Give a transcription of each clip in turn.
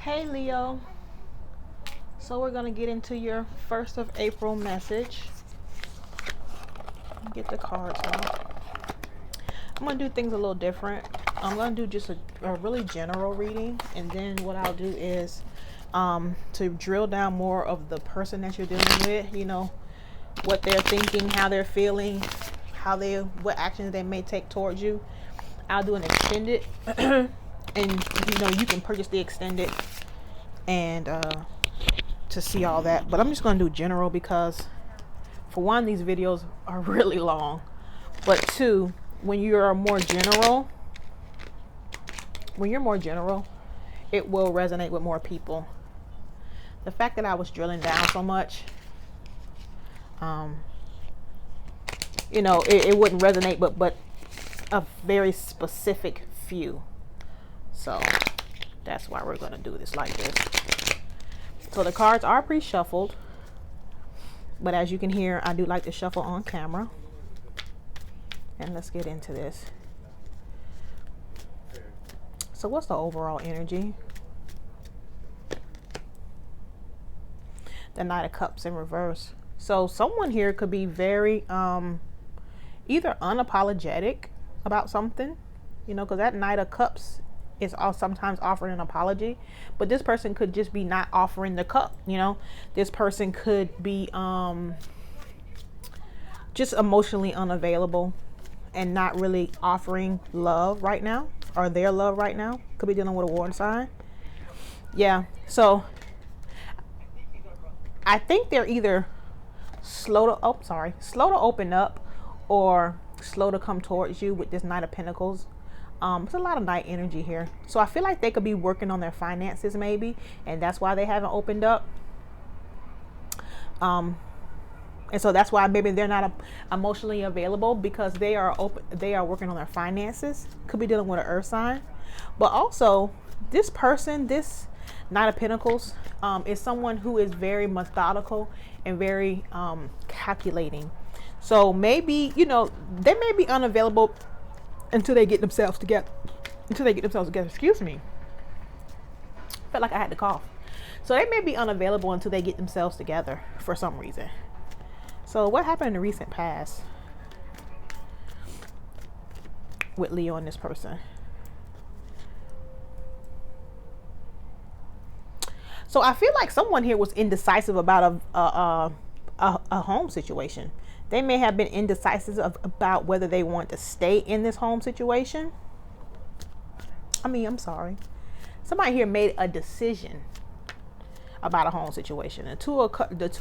Hey Leo, so we're going to get into your 1st of April message. Get the cards out. I'm going to do things a little different. I'm going to do just a really general reading, and then what I'll do is to drill down more of the person that you're dealing with, you know, what they're thinking, how they're feeling, what actions they may take towards you. I'll do an extended and you know, you can purchase the extended and to see all that, but I'm just going to do general because for one, these videos are really long, but two, when you're more general, it will resonate with more people. The fact that I was drilling down so much, you know, it wouldn't resonate, but a very specific few. So that's why we're going to do this like this. So the cards are pre-shuffled, but as you can hear, I do like to shuffle on camera. And let's get into this. So what's the overall energy? The Knight of Cups in reverse. So someone here could be very either unapologetic about something, you know, because that Knight of Cups is sometimes offering an apology, but this person could just be not offering the cup, you know. This person could be just emotionally unavailable and not really offering love right now, or their love right now. Could be dealing with a water sign. Yeah, so I think they're either slow to open up or slow to come towards you with this Knight of Pentacles. There's a lot of night energy here. So I feel like they could be working on their finances maybe, and that's why they haven't opened up. And so that's why maybe they're not emotionally available, because they are working on their finances. Could be dealing with an earth sign. But also this person, this Knight of Pentacles, is someone who is very methodical and very calculating. So maybe, you know, they may be unavailable until they get themselves together. Excuse me. Felt like I had to cough. So they may be unavailable until they get themselves together for some reason. So what happened in the recent past with Leo and this person? So I feel like someone here was indecisive about a home situation. They may have been indecisive about whether they want to stay in this home situation. I'm sorry. Somebody here made a decision about a home situation. The two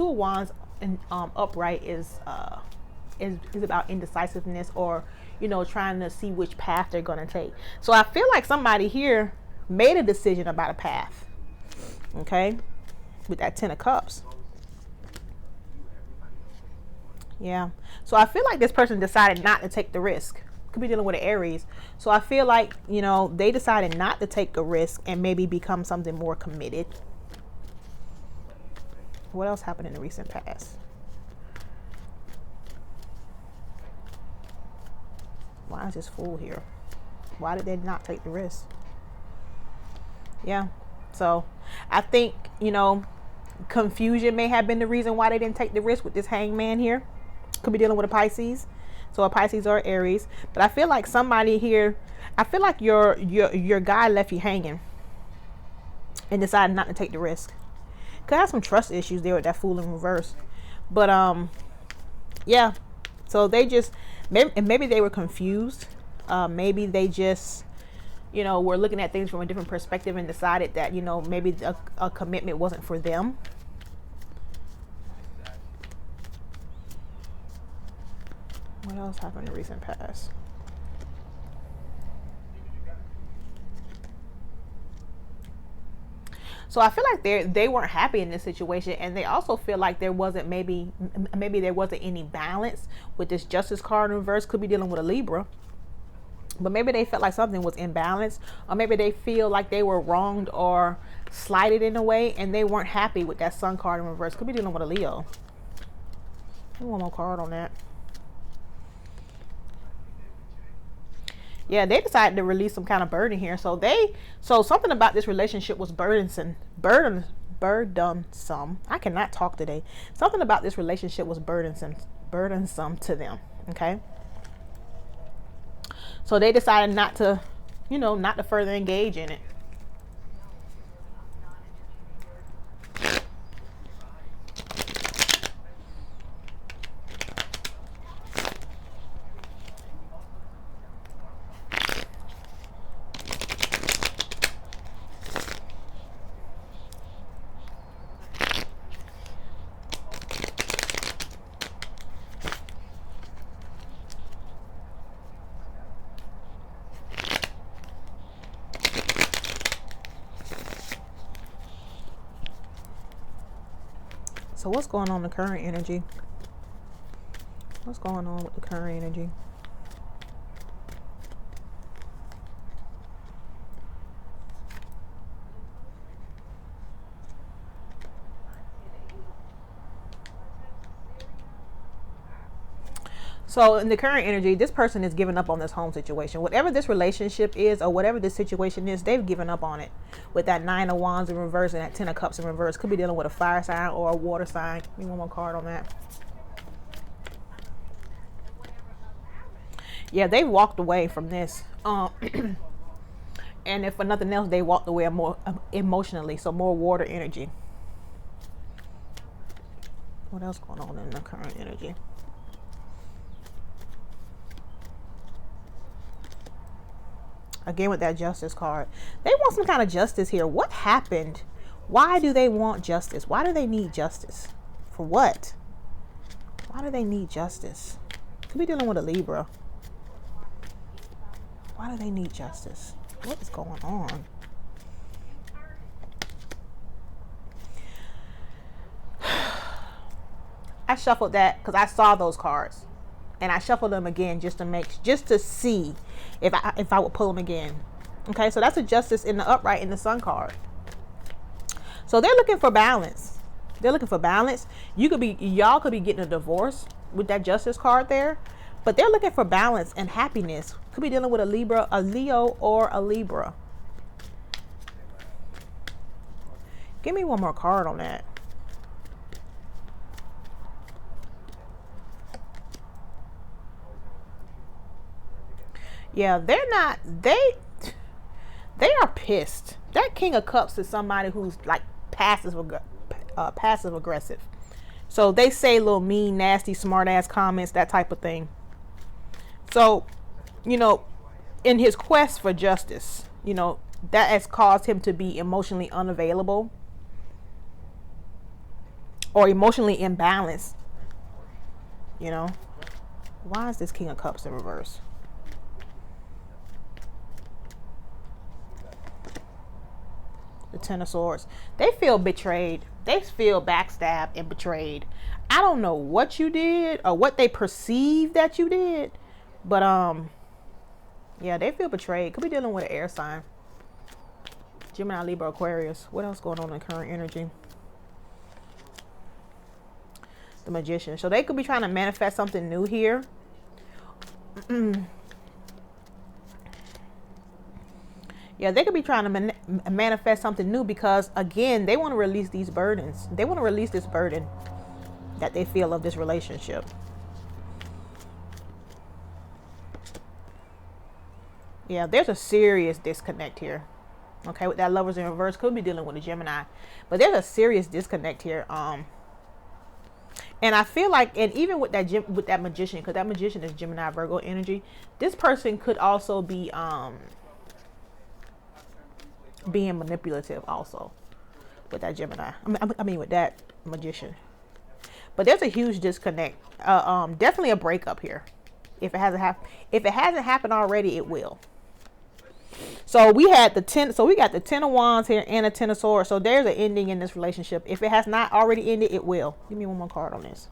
of Wands upright is about indecisiveness, or, you know, trying to see which path they're going to take. So I feel like somebody here made a decision about a path. Okay, with that Ten of Cups. Yeah, so I feel like this person decided not to take the risk. Could be dealing with an Aries. So I feel like, you know, they decided not to take a risk and maybe become something more committed. What else happened in the recent past? Why is this Fool here? Why did they not take the risk? Yeah, so I think, you know, confusion may have been the reason why they didn't take the risk with this Hangman here. Could be dealing with a Pisces. So a Pisces or Aries. But I feel like somebody here, I feel like your guy left you hanging and decided not to take the risk. Could have some trust issues there with that Fool in reverse. But yeah. So they just, maybe they were confused. Maybe they just, you know, were looking at things from a different perspective and decided that, you know, maybe a commitment wasn't for them. What else happened in the recent past? So I feel like they weren't happy in this situation, and they also feel like there wasn't maybe there wasn't any balance with this Justice card in reverse. Could be dealing with a Libra. But maybe they felt like something was imbalanced, or maybe they feel like they were wronged or slighted in a way, and they weren't happy with that Sun card in reverse. Could be dealing with a Leo. One more card on that. Yeah, they decided to release some kind of burden here. So something about this relationship was burdensome. I cannot talk today. Something about this relationship was burdensome to them. Okay. So they decided not to, not to further engage in it. So what's going on in the current energy? What's going on with the current energy? So in the current energy, this person is giving up on this home situation. Whatever this relationship is or whatever this situation is, they've given up on it. With that 9 of Wands in reverse and that 10 of Cups in reverse. Could be dealing with a fire sign or a water sign. Give me one more card on that. Yeah, they walked away from this. And if for nothing else, they walked away more emotionally. So more water energy. What else going on in the current energy? Again with that justice card. They want some kind of justice here. What happened? Why do they want justice? Why do they need justice? For what? Why do they need justice? Could be dealing with a Libra. Why do they need justice? What is going on? I shuffled that because I saw those cards. And I shuffled them again just to see if I would pull them again. Okay, so that's a justice in the upright in the Sun card. So they're looking for balance. They're looking for balance. Y'all could be getting a divorce with that justice card there, but they're looking for balance and happiness. Could be dealing with a Libra, a Leo, or a Libra. Give me one more card on that. Yeah, they are pissed. That King of Cups is somebody who's like passive aggressive. So they say little mean, nasty, smart ass comments, that type of thing. So, in his quest for justice, that has caused him to be emotionally unavailable or emotionally imbalanced. Why is this King of Cups in reverse? The Ten of Swords. They feel betrayed. They feel backstabbed and betrayed. I don't know what you did or what they perceive that you did, but yeah, they feel betrayed. Could be dealing with an air sign. Gemini, Libra, Aquarius. What else going on in current energy? The Magician. So they could be trying to manifest something new here. Yeah, they could be trying to manifest something new because, again, they want to release these burdens. They want to release this burden that they feel of this relationship. Yeah, there's a serious disconnect here. Okay, with that Lovers in reverse, could be dealing with a Gemini. But there's a serious disconnect here. And I feel like, and even with that Magician, because that Magician is Gemini, Virgo energy, this person could also be being manipulative also with that Gemini. I mean with that Magician. But there's a huge disconnect. Definitely a breakup here. If it hasn't happened already, it will. So we had the 10. So we got the 10 of Wands here and a 10 of Swords. So there's an ending in this relationship. If it has not already ended, it will. Give me one more card on this.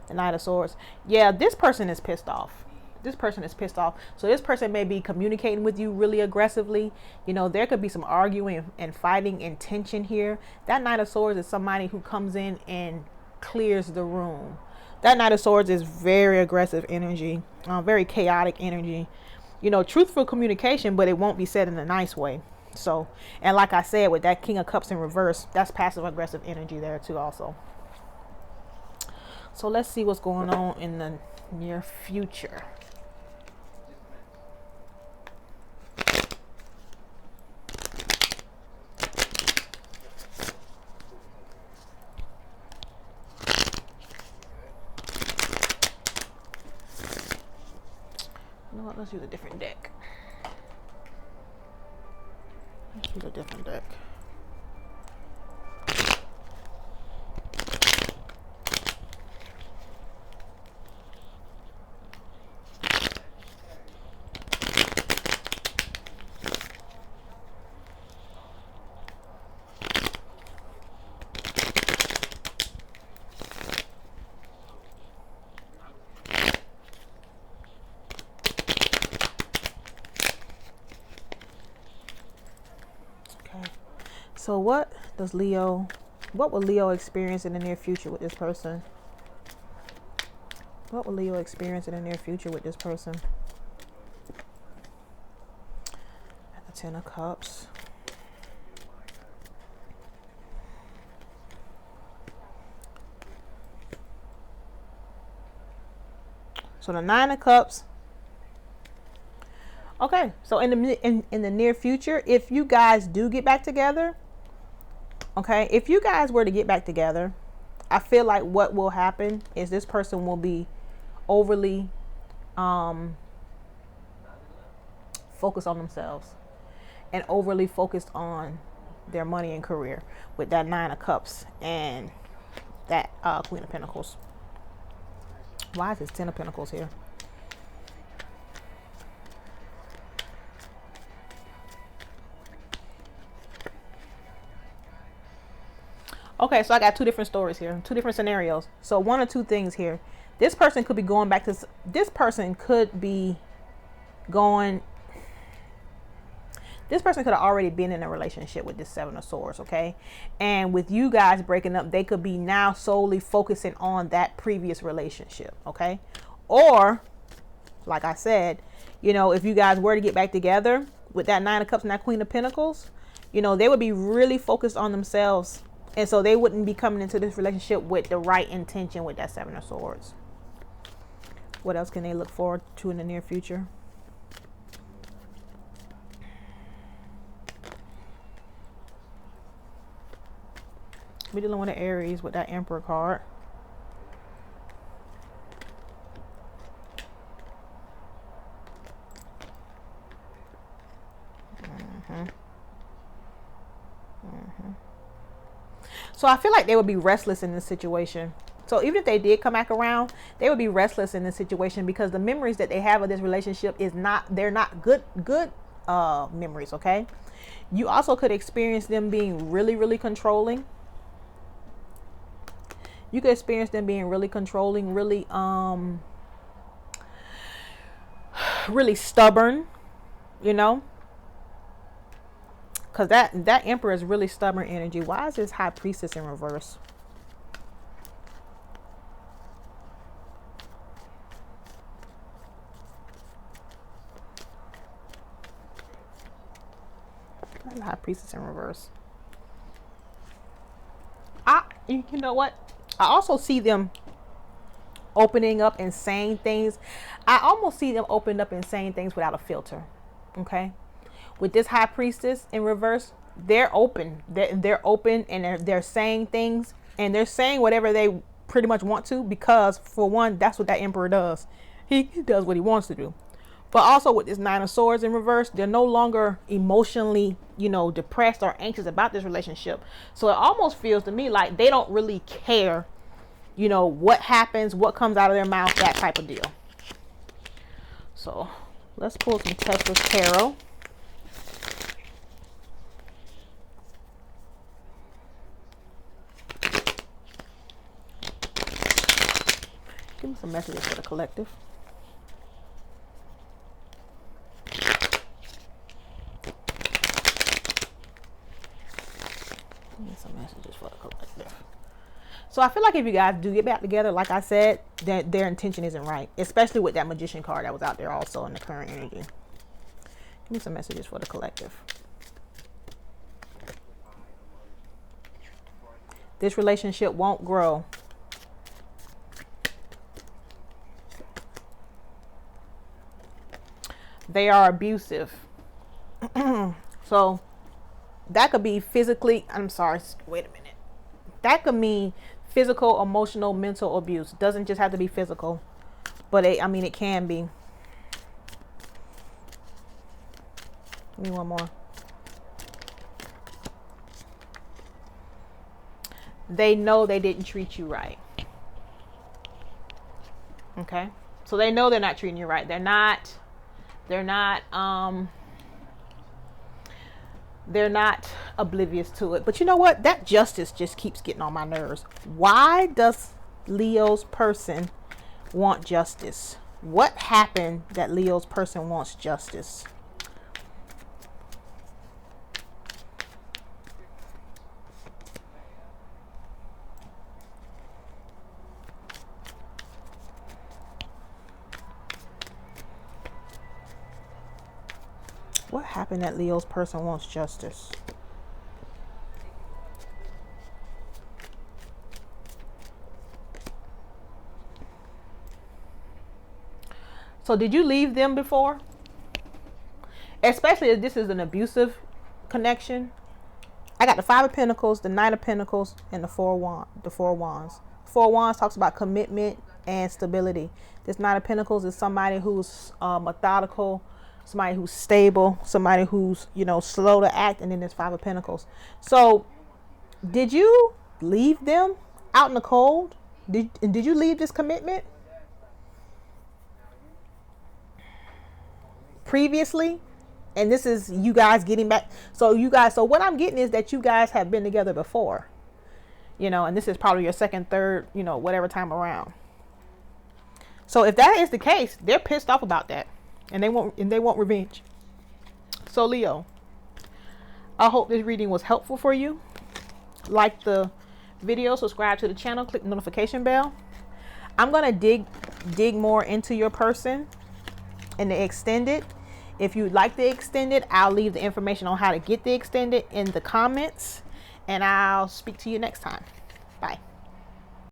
The Knight of Swords. Yeah, this person is pissed off. This person is pissed off. So this person may be communicating with you really aggressively. There could be some arguing and fighting and tension here. That Knight of Swords is somebody who comes in and clears the room. That Knight of Swords is very aggressive energy, very chaotic energy. You know, truthful communication, but it won't be said in a nice way. So, and like I said, with that King of Cups in reverse, that's passive aggressive energy there too also. So let's see what's going on in the near future. You know what? Let's use a different deck. Let's use a different deck. So what will Leo experience in the near future with this person? What will Leo experience in the near future with this person? At the Ten of Cups. So the Nine of Cups. Okay, so in the near future, if you guys do get back together, okay, if you guys were to get back together, I feel like what will happen is this person will be overly focused on themselves and overly focused on their money and career with that Nine of Cups and that Queen of Pentacles. Why is this Ten of Pentacles here? Okay, so I got two different stories here, two different scenarios. So one or two things here. This person could be going back to, this person could have already been in a relationship with this Seven of Swords, okay? And with you guys breaking up, they could be now solely focusing on that previous relationship, okay? Or, like I said, you know, if you guys were to get back together with that Nine of Cups and that Queen of Pentacles, you know, they would be really focused on themselves. And so they wouldn't be coming into this relationship with the right intention with that Seven of Swords. What else can they look forward to in the near future? We're dealing with an Aries with that Emperor card. So I feel like they would be restless in this situation. So even if they did come back around, they would be restless in this situation because the memories that they have of this relationship they're not good memories, okay? You also could experience them being really, really controlling. You could experience them being really controlling, really really stubborn, you know? Because that Emperor is really stubborn energy. Why is this High Priestess in reverse? High Priestess in reverse. You know what? I also see them opening up and saying things. I almost see them opening up and saying things without a filter. Okay? With this High Priestess in reverse, they're open. They're open and they're saying things. And they're saying whatever they pretty much want to. Because, for one, that's what that Emperor does. He does what he wants to do. But also with this Nine of Swords in reverse, they're no longer emotionally, you know, depressed or anxious about this relationship. So it almost feels to me like they don't really care, you know, what happens, what comes out of their mouth, that type of deal. So let's pull some Tesla's Tarot. Give me some messages for the collective. Some messages for the collective. So I feel like if you guys do get back together, like I said, that their intention isn't right, especially with that Magician card that was out there also in the current energy. Give me some messages for the collective. This relationship won't grow. They are abusive. So that could be physically, I'm sorry, wait a minute. That could mean physical, emotional, mental abuse. Doesn't just have to be physical, but I mean, it can be. Give me one more. They know they didn't treat you right. Okay, so they know they're not treating you right. They're not oblivious to it. But you know what? That justice just keeps getting on my nerves. Why does Leo's person want justice? What happened that Leo's person wants justice? What happened that Leo's person wants justice? So did you leave them before? Especially if this is an abusive connection. I got the Five of Pentacles, the Nine of Pentacles, and the Four Wands. Four Wands talks about commitment and stability. This Nine of Pentacles is somebody who's methodical, somebody who's stable, somebody who's, you know, slow to act. And then there's Five of Pentacles. So did you leave them out in the cold? Did you leave this commitment previously? And this is you guys getting back. So what I'm getting is that you guys have been together before, you know, and this is probably your second, third, you know, whatever time around. So if that is the case, they're pissed off about that, and they want revenge. So Leo, I hope this reading was helpful for you. Like the video, subscribe to the channel, click the notification bell. I'm gonna dig more into your person and the extended. If you'd like the extended, I'll leave the information on how to get the extended in the comments, and I'll speak to you next time. Bye.